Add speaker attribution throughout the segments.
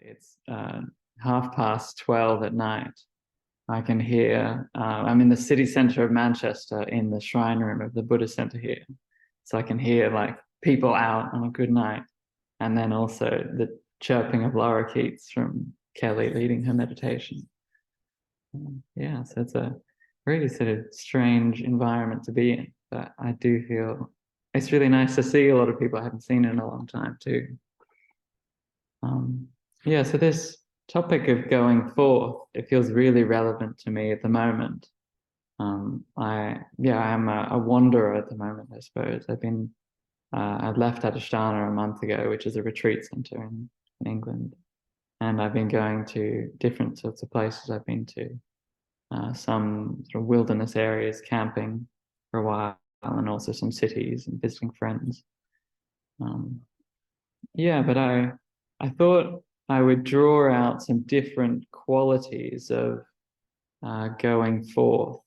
Speaker 1: It's 12:30 at night. I can hear, I'm in the city centre of Manchester in the shrine room of the Buddhist centre here. So I can hear like people out on a good night. And then also the chirping of lorikeets from Kelly leading her meditation. Yeah, so it's a really sort of strange environment to be in. But I do feel it's really nice to see a lot of people I haven't seen in a long time too. Yeah, so this topic of going forth, it feels really relevant to me at the moment. I am a wanderer at the moment, I suppose. I left Adhisthana a month ago, which is a retreat center in England. And I've been going to different sorts of places. I've been to some sort of wilderness areas, camping for a while, and also some cities and visiting friends. But I thought I would draw out some different qualities of going forth.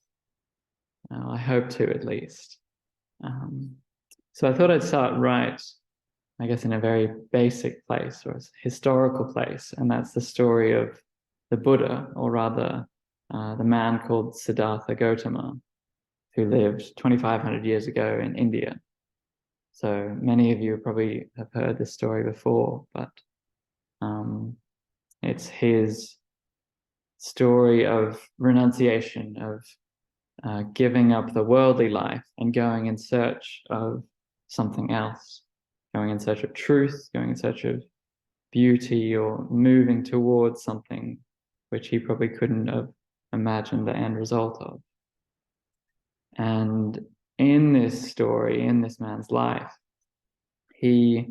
Speaker 1: I hope to, at least. So I thought I'd start right, I guess, in a very basic place or a historical place, and that's the story of the Buddha, or rather, the man called Siddhartha Gautama, who lived 2,500 years ago in India. So many of you probably have heard this story before, but it's his story of renunciation, of giving up the worldly life and going in search of something else, going in search of truth, going in search of beauty, or moving towards something which he probably couldn't have imagined the end result of. And in this story, in this man's life, he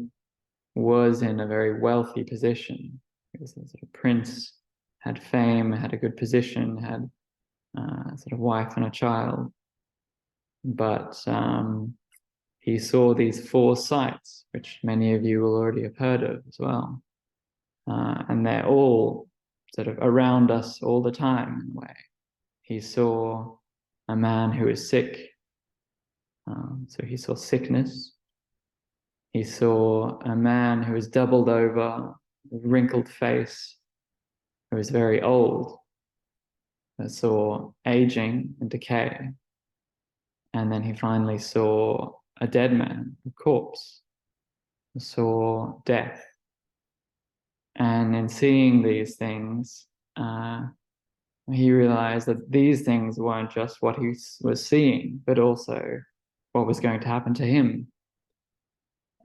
Speaker 1: was in a very wealthy position. He was a sort of prince, had fame, had a good position, had a sort of wife and a child. But he saw these four sights, which many of you will already have heard of as well. And they're all sort of around us all the time in a way. He saw a man who is sick. So he saw sickness. He saw a man who was doubled over, with wrinkled face, who was very old. He saw aging and decay. And then he finally saw a dead man, a corpse. He saw death. And in seeing these things, he realized that these things weren't just what he was seeing, but also what was going to happen to him.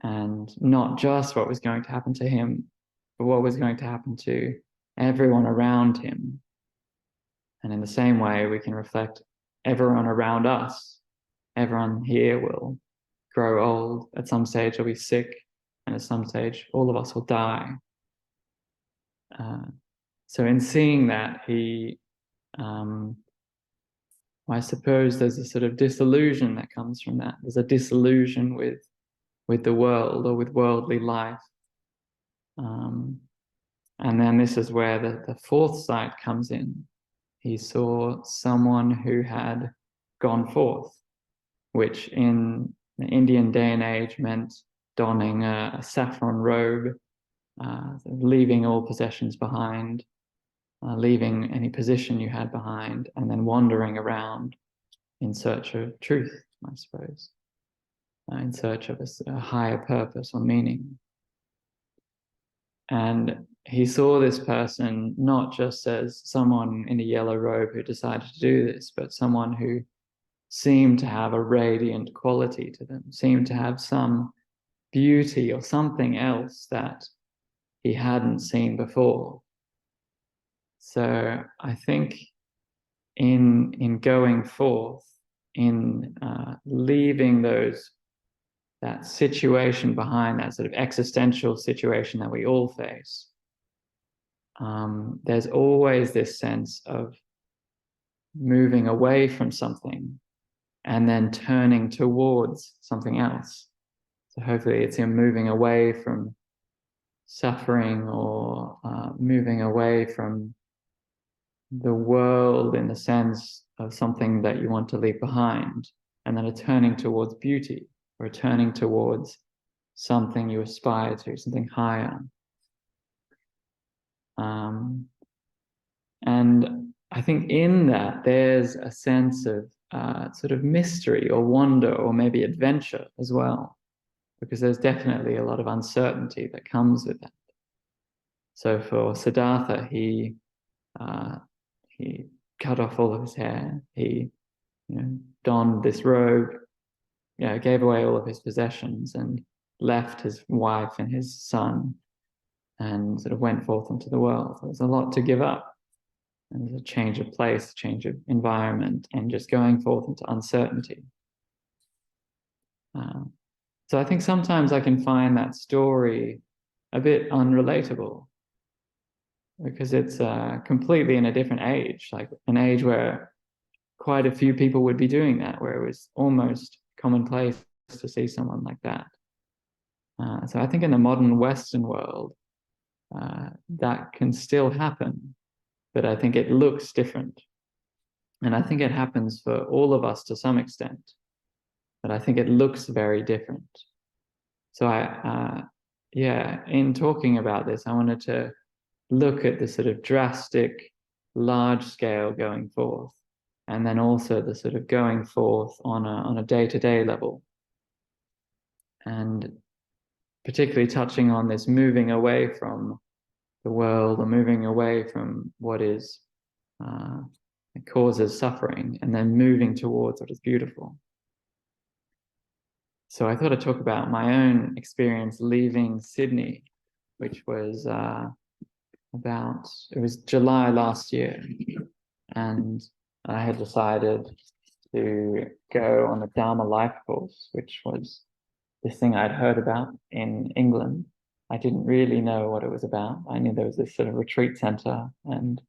Speaker 1: And not just what was going to happen to him, but what was going to happen to everyone around him. And in the same way, we can reflect everyone around us. Everyone here will grow old. At some stage, will be sick. And at some stage, all of us will die. So in seeing that, I suppose there's a sort of disillusion that comes from that. There's a disillusion with the world or with worldly life. And then this is where the fourth sight comes in. He saw someone who had gone forth, which in the Indian day and age meant donning a saffron robe, leaving all possessions behind, leaving any position you had behind, and then wandering around in search of truth, I suppose, in search of a higher purpose or meaning. And he saw this person not just as someone in a yellow robe who decided to do this, but someone who seemed to have a radiant quality to them, seemed to have some beauty or something else that he hadn't seen before. So I think in going forth, in leaving that situation behind, that sort of existential situation that we all face, there's always this sense of moving away from something and then turning towards something else. So hopefully it's him moving away from suffering or moving away from the world in the sense of something that you want to leave behind, and then a turning towards beauty, or a turning towards something you aspire to, something higher. And I think in that there's a sense of sort of mystery or wonder or maybe adventure as well, because there's definitely a lot of uncertainty that comes with that. So for Siddhartha, he cut off all of his hair. He, donned this robe, gave away all of his possessions and left his wife and his son and sort of went forth into the world. There was a lot to give up. And there's a change of place, change of environment, and just going forth into uncertainty. So I think sometimes I can find that story a bit unrelatable because it's completely in a different age, like an age where quite a few people would be doing that, where it was almost commonplace to see someone like that. So I think in the modern Western world, that can still happen, but I think it looks different. And I think it happens for all of us to some extent, but I think it looks very different. So in talking about this, I wanted to look at the sort of drastic, large scale going forth, and then also the sort of going forth on a day-to-day level. And particularly touching on this moving away from the world or moving away from what is causes suffering and then moving towards what is beautiful. So I thought I'd talk about my own experience leaving Sydney, which was it was July last year. And I had decided to go on the Dharma life course, which was this thing I'd heard about in England. I didn't really know what it was about. I knew there was this sort of retreat center. And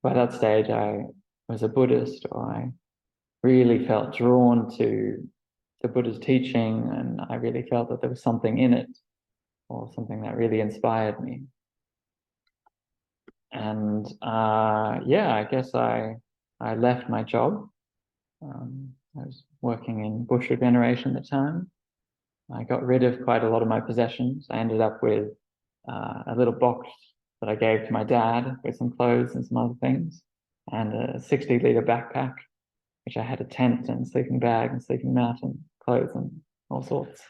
Speaker 1: by that stage, I was a Buddhist, or I really felt drawn to the Buddha's teaching, and I really felt that there was something in it, or something that really inspired me. And I guess I left my job. I was working in bush regeneration at the time. I got rid of quite a lot of my possessions. I ended up with a little box that I gave to my dad with some clothes and some other things, and a 60-liter backpack, which I had a tent and sleeping bag and sleeping mat and clothes and all sorts.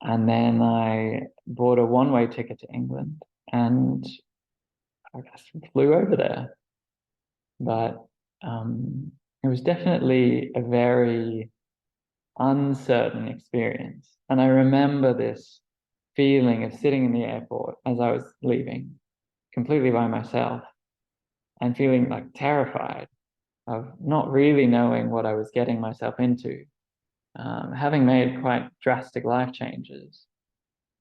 Speaker 1: And then I bought a one-way ticket to England and I guess flew over there. But it was definitely a very uncertain experience. And I remember this feeling of sitting in the airport as I was leaving, completely by myself, and feeling like terrified of not really knowing what I was getting myself into, having made quite drastic life changes.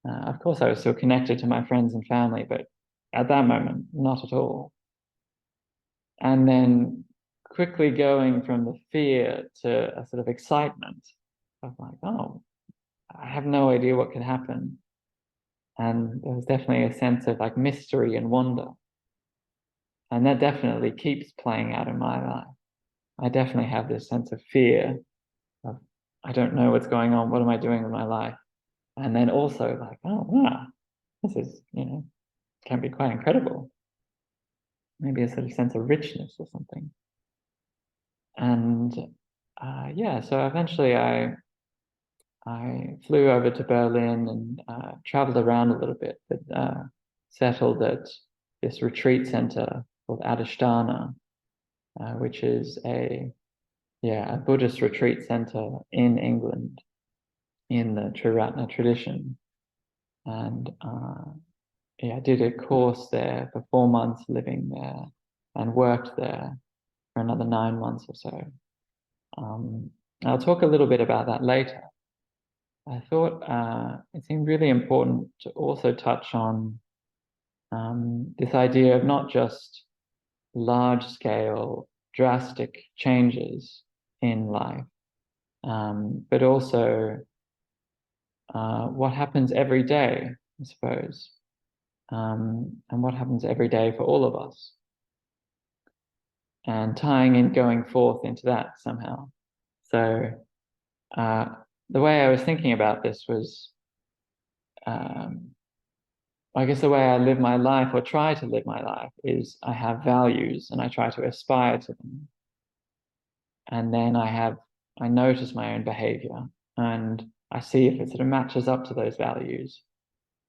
Speaker 1: Of course, I was still connected to my friends and family, but at that moment, not at all. And then quickly going from the fear to a sort of excitement of like, oh, I have no idea what could happen. And there was definitely a sense of like mystery and wonder. And that definitely keeps playing out in my life. I definitely have this sense of fear of, I don't know what's going on. What am I doing with my life? And then also like, oh, wow, this is, can be quite incredible. Maybe a sort of sense of richness or something. And so eventually I flew over to Berlin and traveled around a little bit, but settled at this retreat center called Adhisthana, which is a Buddhist retreat center in England in the Triratna tradition. And I did a course there for 4 months, living there, and worked there for another 9 months or so. I'll talk a little bit about that later. I thought it seemed really important to also touch on this idea of not just large-scale, drastic changes in life, but also what happens every day, I suppose, and what happens every day for all of us, and tying in going forth into that somehow. So the way I was thinking about this was I guess the way I live my life, or try to live my life, is I have values and I try to aspire to them. And then I notice my own behavior and I see if it sort of matches up to those values.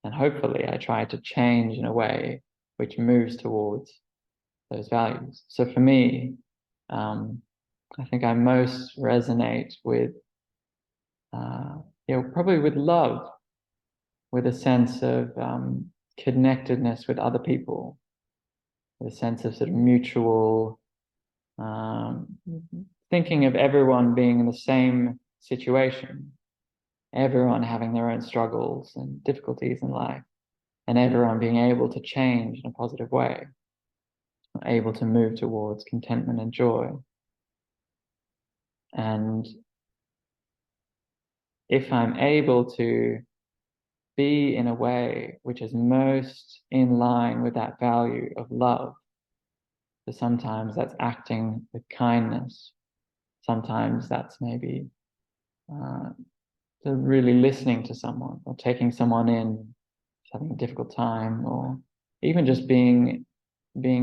Speaker 1: And hopefully I try to change in a way which moves towards those values. So for me, I think I most resonate with, probably with love, with a sense of connectedness with other people, with a sense of sort of mutual thinking of everyone being in the same situation, everyone having their own struggles and difficulties in life, and everyone being able to change in a positive way, able to move towards contentment and joy. And if I'm able to be in a way which is most in line with that value of love, so sometimes that's acting with kindness, sometimes that's maybe really listening to someone or taking someone in, having a difficult time, or even just being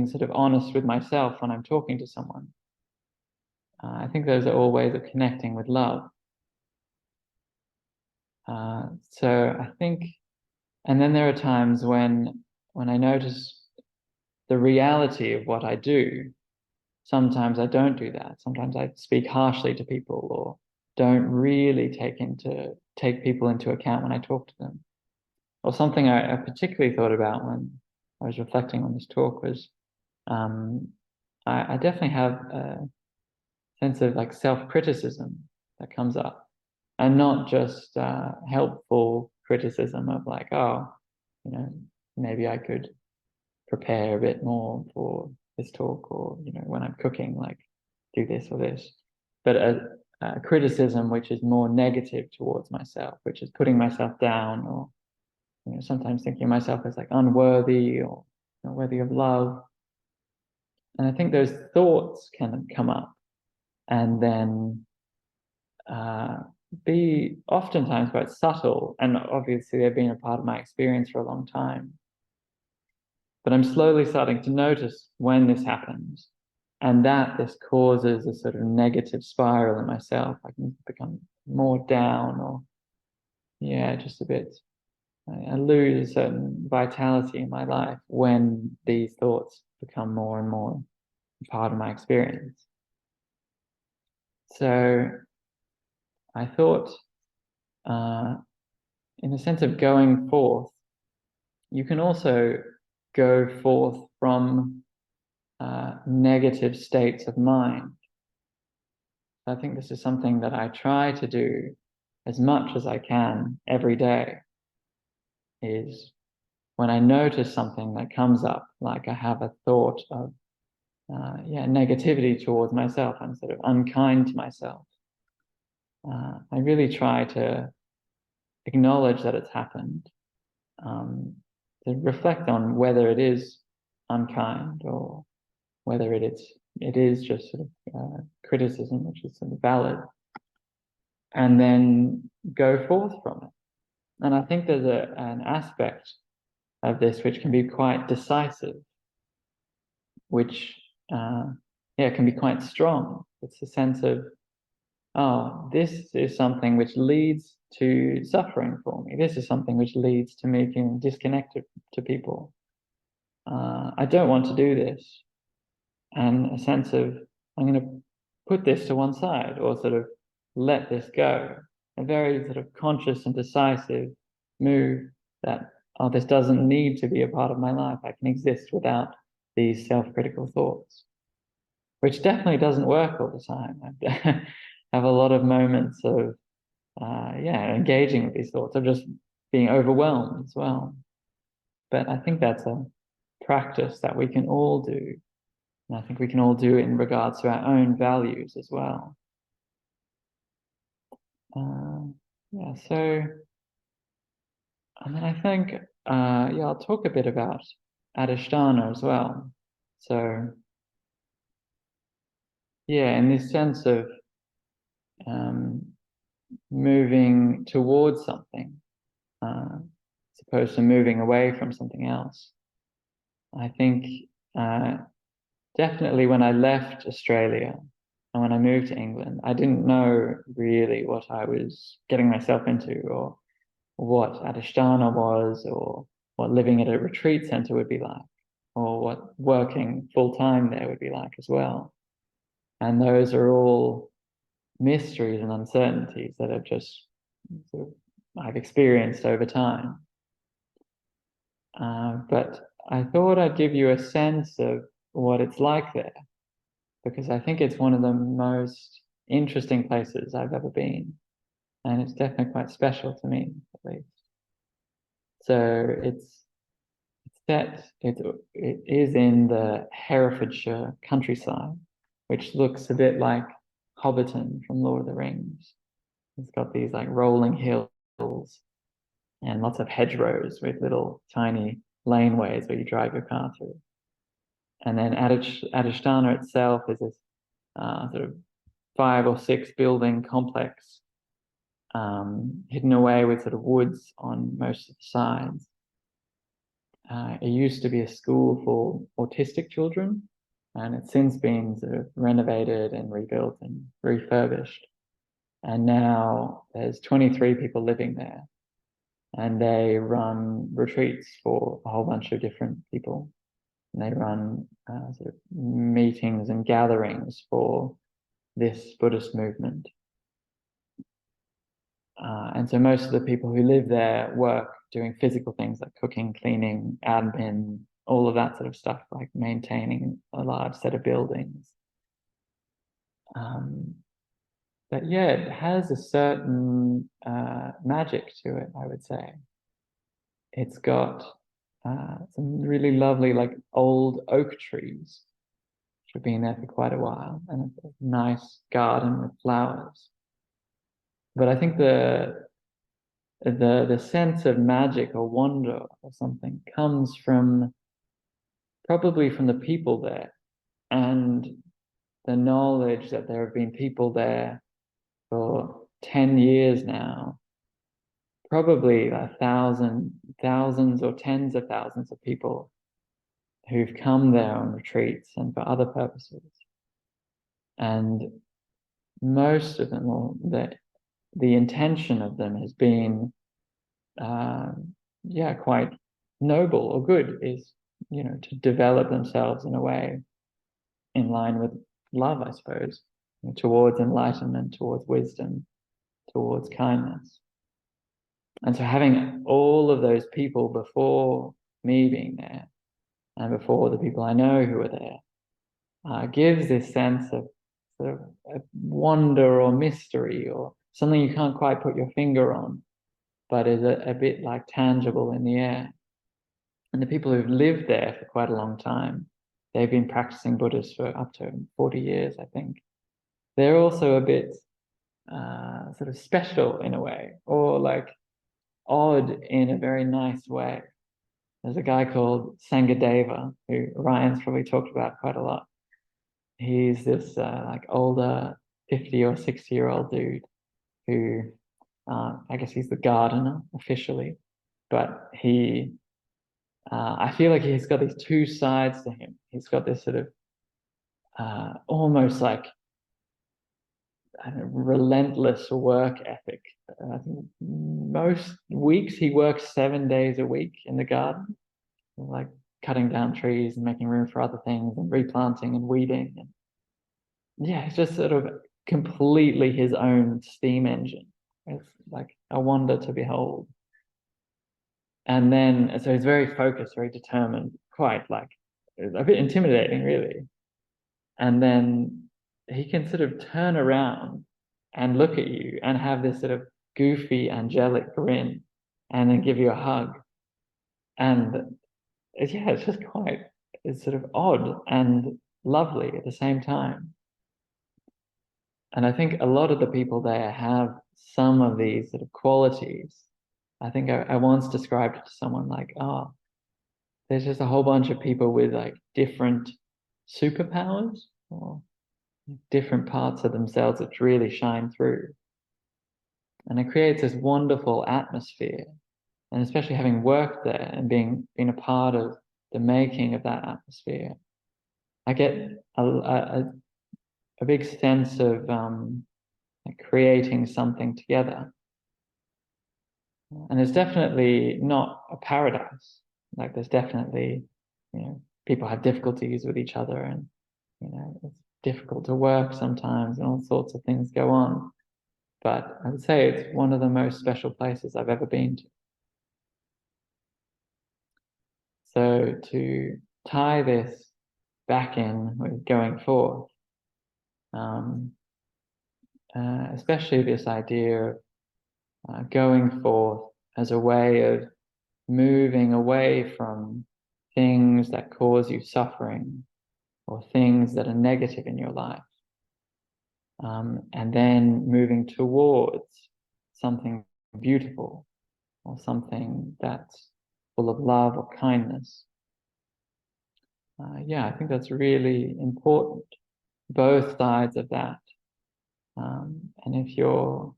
Speaker 1: sort of honest with myself when I'm talking to someone. I think those are all ways of connecting with love. So I think, and then there are times when I notice the reality of what I do. Sometimes I don't do that. Sometimes I speak harshly to people, or don't really take people into account when I talk to them. Or something I particularly thought about when I was reflecting on this talk was, I definitely have a sense of like self-criticism that comes up, and not just helpful criticism of like, oh, maybe I could prepare a bit more for this talk, or when I'm cooking, like do this or this, but a criticism which is more negative towards myself, which is putting myself down, or sometimes thinking of myself as like unworthy or not worthy of love. And I think those thoughts can come up and then be oftentimes quite subtle, and obviously they've been a part of my experience for a long time. But I'm slowly starting to notice when this happens, and that this causes a sort of negative spiral in myself. I can become more down, or just a bit. I lose a certain vitality in my life when these thoughts become more and more part of my experience. So I thought, in the sense of going forth, you can also go forth from negative states of mind. I think this is something that I try to do as much as I can every day, is when I notice something that comes up, like I have a thought of negativity towards myself, I'm sort of unkind to myself. I really try to acknowledge that it's happened, to reflect on whether it is unkind or whether it is just sort of criticism, which is sort of valid, and then go forth from it. And I think there's an aspect of this which can be quite decisive, which can be quite strong. It's a sense of, oh, this is something which leads to suffering for me. This is something which leads to me feeling disconnected to people. I don't want to do this. And a sense of, I'm going to put this to one side, or sort of let this go. A very sort of conscious and decisive move that, oh, this doesn't need to be a part of my life. I can exist without these self-critical thoughts, which definitely doesn't work all the time. I have a lot of moments of, engaging with these thoughts, of just being overwhelmed as well. But I think that's a practice that we can all do. And I think we can all do it in regards to our own values as well. So, and then I think, I'll talk a bit about Adhisthana as well. So, in this sense of moving towards something, opposed to moving away from something else. I think definitely when I left Australia and when I moved to England, I didn't know really what I was getting myself into, or what Adhisthana was, or what living at a retreat center would be like, or what working full-time there would be like as well. And those are all mysteries and uncertainties that I've just sort of, I've experienced over time. But I thought I'd give you a sense of what it's like there, because I think it's one of the most interesting places I've ever been. And it's definitely quite special to me, at least. So it is in the Herefordshire countryside, which looks a bit like Hobbiton from Lord of the Rings. It's got these like rolling hills and lots of hedgerows with little tiny laneways where you drive your car through. And then Adhisthana itself is this sort of 5 or 6 building complex, hidden away with sort of woods on most of the sides. It used to be a school for autistic children, and it's since been sort of renovated and rebuilt and refurbished. And now there's 23 people living there, and they run retreats for a whole bunch of different people. And they run sort of meetings and gatherings for this Buddhist movement. And so most of the people who live there work doing physical things like cooking, cleaning, admin, all of that sort of stuff, like maintaining a large set of buildings. But yeah, it has a certain magic to it, I would say. It's got some really lovely, like old oak trees, which have been there for quite a while, and a nice garden with flowers. But I think the sense of magic or wonder or something comes from probably from the people there, and the knowledge that there have been people there for 10 years now, probably thousands or tens of thousands of people who've come there on retreats and for other purposes. And most of them, or the intention of them has been quite noble or good, is, to develop themselves in a way in line with love, I suppose, towards enlightenment, towards wisdom, towards kindness. And so having all of those people before me being there, and before the people I know who are there, gives this sense of sort of a wonder or mystery, or something you can't quite put your finger on, but is a bit like tangible in the air. And the people who've lived there for quite a long time, they've been practicing Buddhist for up to 40 years, I think. They're also a bit sort of special in a way, or like odd in a very nice way. There's a guy called Sangadeva, who Ryan's probably talked about quite a lot. He's this like older 50 or 60-year-old dude who, I guess he's the gardener officially, but I feel like he's got these two sides to him. He's got this sort of almost like relentless work ethic. I think most weeks he works 7 days a week in the garden, like cutting down trees and making room for other things and replanting and weeding. And yeah, it's just sort of completely his own steam engine. It's like a wonder to behold. And then, so he's very focused, very determined, quite like a bit intimidating, really. And then he can sort of turn around and look at you and have this sort of goofy, angelic grin, and then give you a hug. And yeah, it's sort of odd and lovely at the same time. And I think a lot of the people there have some of these sort of qualities. I think I once described it to someone like, oh, there's just a whole bunch of people with like different superpowers, or different parts of themselves that really shine through. And it creates this wonderful atmosphere and especially having worked there and being a part of the making of that atmosphere, I get a big sense of like creating something together. And it's definitely not a paradise. Like there's definitely, people have difficulties with each other, and it's difficult to work sometimes, and all sorts of things go on. But I would say it's one of the most special places I've ever been to. So to tie this back in with going forth, especially this idea of going forth as a way of moving away from things that cause you suffering or things that are negative in your life, and then moving towards something beautiful or something that's full of love or kindness. I think that's really important, both sides of that. And if you're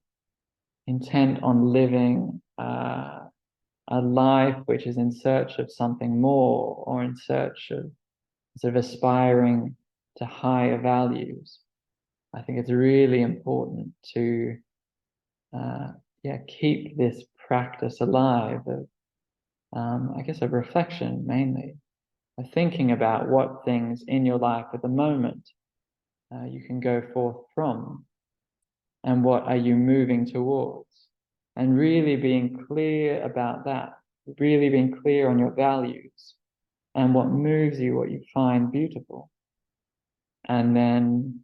Speaker 1: intent on living a life which is in search of something more, or in search of sort of aspiring to higher values, I think it's really important to keep this practice alive of, I guess, of reflection mainly, of thinking about what things in your life at the moment you can go forth from, and what are you moving towards, and really being clear about that, really being clear on your values and what moves you, what you find beautiful, and then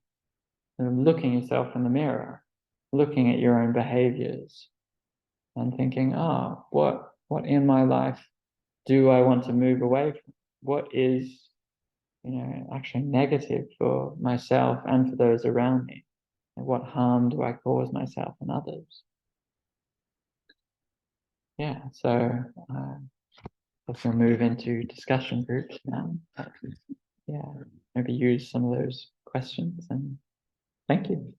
Speaker 1: looking yourself in the mirror, looking at your own behaviors and thinking, what in my life do I want to move away from? What is, actually negative for myself and for those around me? And what harm do I cause myself and others? So let's move into discussion groups now. Maybe use some of those questions, and thank you.